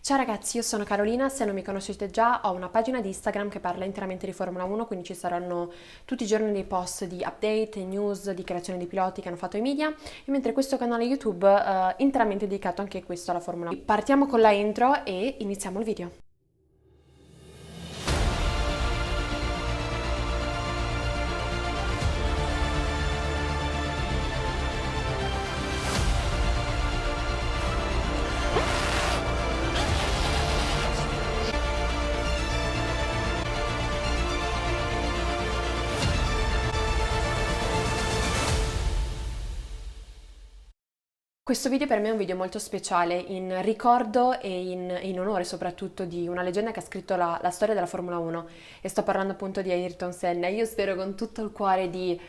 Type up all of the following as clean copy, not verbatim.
Ciao ragazzi, io sono Carolina, se non mi conoscete già ho una pagina di Instagram che parla interamente di Formula 1, quindi ci saranno tutti i giorni dei post di update, news, di creazione di piloti che hanno fatto i media, e mentre questo canale YouTube interamente dedicato anche questo alla Formula 1. Partiamo con la intro e iniziamo il video. Questo video per me è un video molto speciale, in ricordo e in onore soprattutto di una leggenda che ha scritto la storia della Formula 1, e sto parlando appunto di Ayrton Senna. Io spero con tutto il cuore di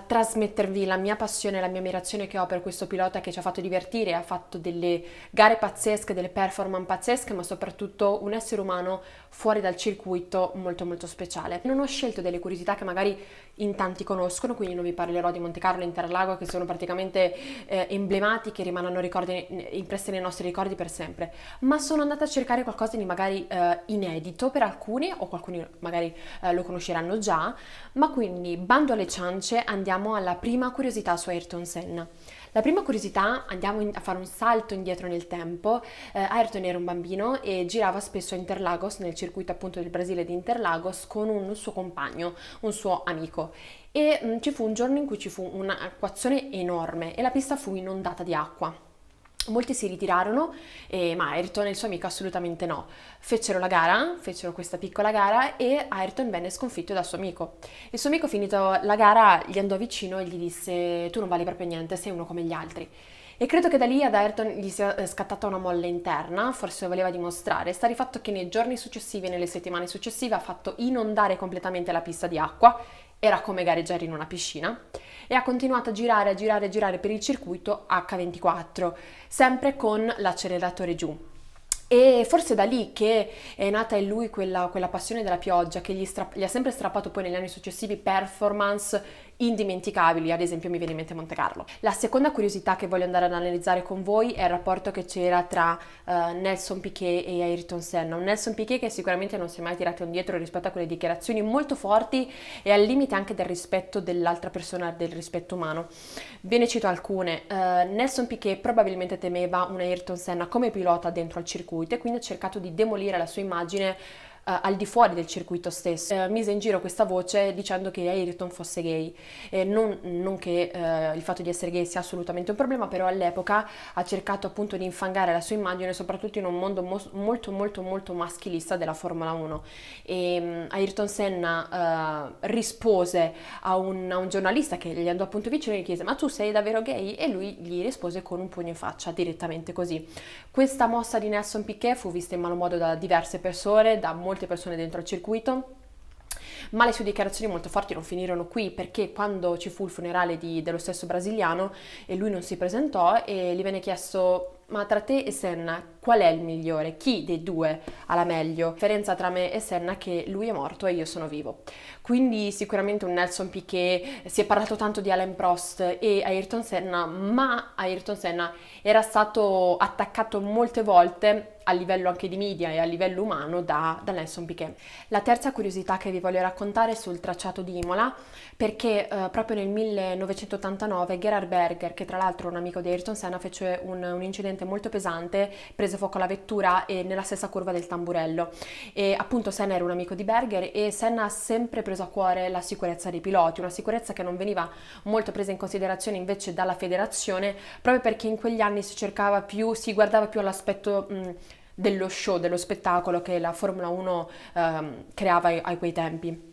trasmettervi la mia passione, la mia ammirazione che ho per questo pilota che ci ha fatto divertire, ha fatto delle gare pazzesche, delle performance pazzesche, ma soprattutto un essere umano fuori dal circuito molto molto speciale. Non ho scelto delle curiosità che magari in tanti conoscono, quindi non vi parlerò di Monte Carlo e Interlago, che sono praticamente emblematiche, rimangono impresse nei nostri ricordi per sempre, ma sono andata a cercare qualcosa di magari inedito per alcuni, o alcuni magari lo conosceranno già, ma quindi bando alle ciance, andiamo alla prima curiosità su Ayrton Senna. La prima curiosità, andiamo a fare un salto indietro nel tempo. Ayrton era un bambino e girava spesso a Interlagos, nel circuito appunto del Brasile di Interlagos, con un suo compagno, un suo amico. E ci fu un giorno in cui ci fu un'acquazzone enorme e la pista fu inondata di acqua. Molti si ritirarono, ma Ayrton e il suo amico assolutamente no. Fecero questa piccola gara, e Ayrton venne sconfitto dal suo amico. Il suo amico, finito la gara, gli andò vicino e gli disse: tu non vali proprio niente, sei uno come gli altri. E credo che da lì ad Ayrton gli sia scattata una molla interna, forse lo voleva dimostrare. Sta di fatto che nei giorni successivi e nelle settimane successive ha fatto inondare completamente la pista di acqua, era come gareggiare in una piscina, e ha continuato a girare, a girare, a girare per il circuito H24, sempre con l'acceleratore giù. E forse da lì che è nata in lui quella passione della pioggia che gli ha sempre strappato poi negli anni successivi performance indimenticabili, ad esempio mi viene in mente Monte Carlo. La seconda curiosità che voglio andare ad analizzare con voi è il rapporto che c'era tra Nelson Piquet e Ayrton Senna. Un Nelson Piquet che sicuramente non si è mai tirato indietro rispetto a quelle dichiarazioni molto forti e al limite anche del rispetto dell'altra persona, del rispetto umano. Ve ne cito alcune. Nelson Piquet probabilmente temeva un Ayrton Senna come pilota dentro al circuito, e quindi ha cercato di demolire la sua immagine al di fuori del circuito stesso. Mise in giro questa voce dicendo che Ayrton fosse gay. Non che il fatto di essere gay sia assolutamente un problema, però all'epoca ha cercato appunto di infangare la sua immagine, soprattutto in un mondo molto molto molto maschilista della Formula 1. E Ayrton Senna rispose a un giornalista che gli andò appunto vicino e gli chiese: ma tu sei davvero gay? E lui gli rispose con un pugno in faccia, direttamente così. Questa mossa di Nelson Piquet fu vista in malo modo da diverse persone, da molte persone dentro il circuito, ma le sue dichiarazioni molto forti non finirono qui, perché quando ci fu il funerale dello stesso brasiliano e lui non si presentò, e gli venne chiesto: ma tra te e Senna qual è il migliore? Chi dei due ha la meglio? La differenza tra me e Senna è che lui è morto e io sono vivo. Quindi sicuramente un Nelson Piquet. Si è parlato tanto di Alain Prost e Ayrton Senna, ma Ayrton Senna era stato attaccato molte volte a livello anche di media e a livello umano da Nelson Piquet. La terza curiosità che vi voglio raccontare è sul tracciato di Imola, perché proprio nel 1989 Gerhard Berger, che tra l'altro è un amico di Ayrton Senna, fece un incidente molto pesante, prese fuoco la vettura e nella stessa curva del Tamburello. E appunto Senna era un amico di Berger, e Senna ha sempre preso a cuore la sicurezza dei piloti, una sicurezza che non veniva molto presa in considerazione invece dalla federazione, proprio perché in quegli anni si guardava più all'aspetto dello show, dello spettacolo che la Formula 1 creava a quei tempi.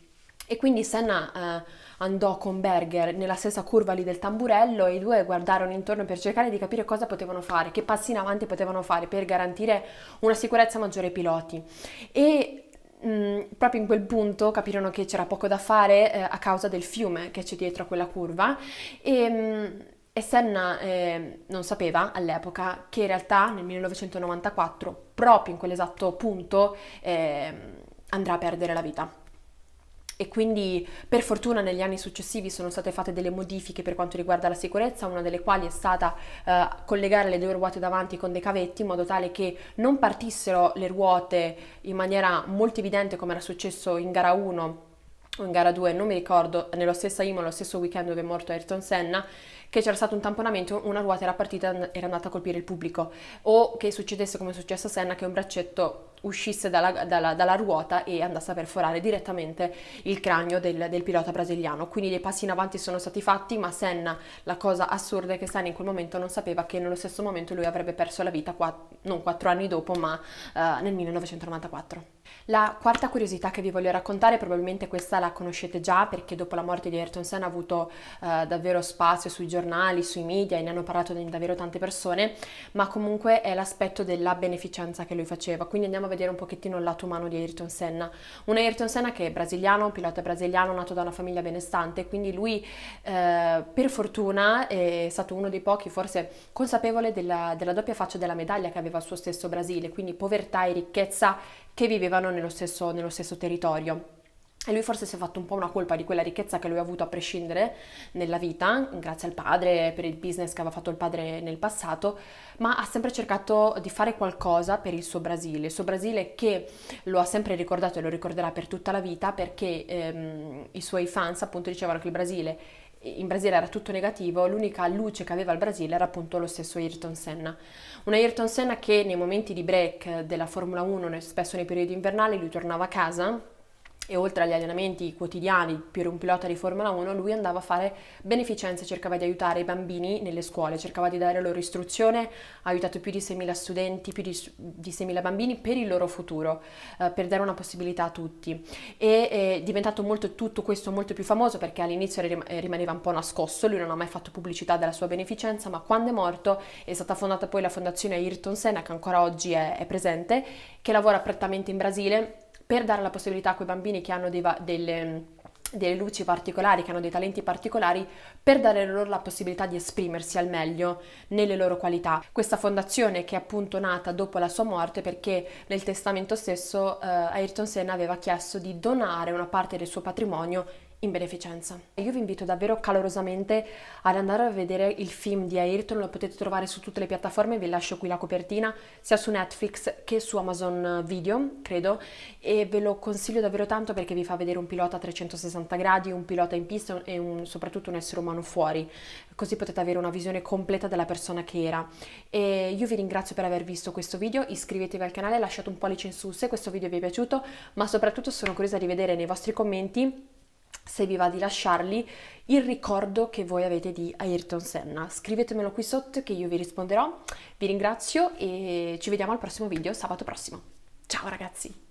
E quindi Senna andò con Berger nella stessa curva lì del Tamburello, e i due guardarono intorno per cercare di capire cosa potevano fare, che passi in avanti potevano fare per garantire una sicurezza maggiore ai piloti. E proprio in quel punto capirono che c'era poco da fare a causa del fiume che c'è dietro a quella curva, e Senna non sapeva all'epoca che in realtà nel 1994, proprio in quell'esatto punto, andrà a perdere la vita. e quindi per fortuna negli anni successivi sono state fatte delle modifiche per quanto riguarda la sicurezza, una delle quali è stata collegare le due ruote davanti con dei cavetti in modo tale che non partissero le ruote in maniera molto evidente come era successo in gara 1 o in gara 2, non mi ricordo, nello stesso Imola, lo stesso weekend dove è morto Ayrton Senna, che c'era stato un tamponamento, una ruota era partita e era andata a colpire il pubblico, o che succedesse come è successo a Senna, che un braccetto uscisse dalla ruota e andasse a perforare direttamente il cranio del pilota brasiliano. Quindi dei passi in avanti sono stati fatti, ma Senna, la cosa assurda è che Senna in quel momento non sapeva che nello stesso momento lui avrebbe perso la vita, non 4 anni dopo, ma nel 1994. La quarta curiosità che vi voglio raccontare, probabilmente questa la conoscete già perché dopo la morte di Ayrton Senna ha avuto davvero spazio sui giornali, sui media e ne hanno parlato davvero tante persone, ma comunque è l'aspetto della beneficenza che lui faceva. Quindi andiamo a vedere un pochettino il lato umano di Ayrton Senna. Un Ayrton Senna che è brasiliano, un pilota brasiliano, nato da una famiglia benestante, quindi lui per fortuna è stato uno dei pochi forse consapevole della doppia faccia della medaglia che aveva il suo stesso Brasile, quindi povertà e ricchezza che vivevano nello stesso territorio. E lui forse si è fatto un po' una colpa di quella ricchezza che lui ha avuto a prescindere nella vita, grazie al padre, per il business che aveva fatto il padre nel passato, ma ha sempre cercato di fare qualcosa per il suo Brasile che lo ha sempre ricordato e lo ricorderà per tutta la vita perché i suoi fans appunto dicevano che in Brasile era tutto negativo, l'unica luce che aveva il Brasile era appunto lo stesso Ayrton Senna. Un Ayrton Senna che nei momenti di break della Formula 1, spesso nei periodi invernali, lui tornava a casa e oltre agli allenamenti quotidiani per un pilota di Formula 1, lui andava a fare beneficenze, cercava di aiutare i bambini nelle scuole, cercava di dare loro istruzione, ha aiutato più di 6.000 studenti, più di 6.000 bambini per il loro futuro, per dare una possibilità a tutti. E è diventato tutto questo molto più famoso perché all'inizio rimaneva un po' nascosto, lui non ha mai fatto pubblicità della sua beneficenza, ma quando è morto è stata fondata poi la fondazione Ayrton Senna, che ancora oggi è presente, che lavora prettamente in Brasile per dare la possibilità a quei bambini che hanno delle luci particolari, che hanno dei talenti particolari, per dare loro la possibilità di esprimersi al meglio nelle loro qualità. Questa fondazione che è appunto nata dopo la sua morte perché nel testamento stesso Ayrton Senna aveva chiesto di donare una parte del suo patrimonio in beneficenza. Io vi invito davvero calorosamente ad andare a vedere il film di Ayrton, lo potete trovare su tutte le piattaforme, vi lascio qui la copertina, sia su Netflix che su Amazon Video, credo, e ve lo consiglio davvero tanto perché vi fa vedere un pilota a 360 gradi, un pilota in pista e soprattutto un essere umano fuori, così potete avere una visione completa della persona che era. E io vi ringrazio per aver visto questo video, iscrivetevi al canale, lasciate un pollice in su se questo video vi è piaciuto, ma soprattutto sono curiosa di vedere nei vostri commenti, se vi va di lasciarli, il ricordo che voi avete di Ayrton Senna. Scrivetemelo qui sotto che io vi risponderò. Vi ringrazio e ci vediamo al prossimo video sabato prossimo. Ciao ragazzi!